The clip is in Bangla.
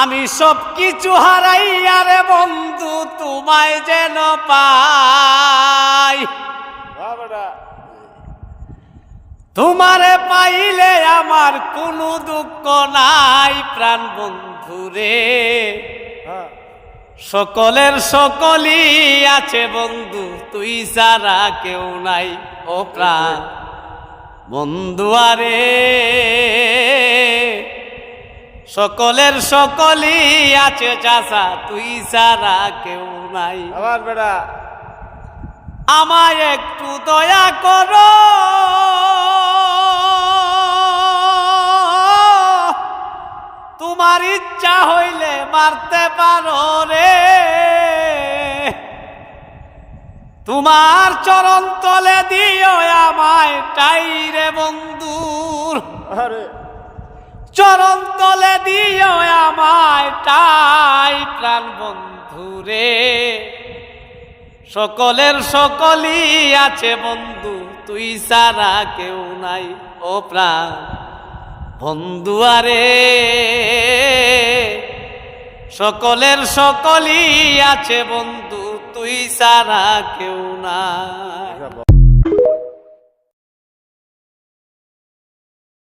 আমি সব কিছু হারাইয়া রে বন্ধু তোমায় যেন পাই, তোমারে পাইলে আমার কোনো দুঃখ নাই প্রাণ বন্ধু রে। সকলের সকলই আছে বন্ধু, তুই ছাড়া কেউ নাই ও প্রাণ বন্ধু আরে। সকলের সকলই আছে চাচা, তুই ছাড়া কেউ নাই। আমার বেটা আমায় একটু দয়া করো, তোমার ইচ্ছা হইলে মারতে পারো রে। তোমার চরণ তলে দিও আমায় ঠাই রে বন্ধুর, আরে চরণ তলে দিও আমায় ঠাই প্রাণ বন্ধু রে। সকলের সকলই আছে বন্ধু, তুই ছাড়া কেউ নাই ও প্রাণ বন্ধু আরে। সকলের সকলই আছে বন্ধু, তুই ছাড়া কেউ নাই।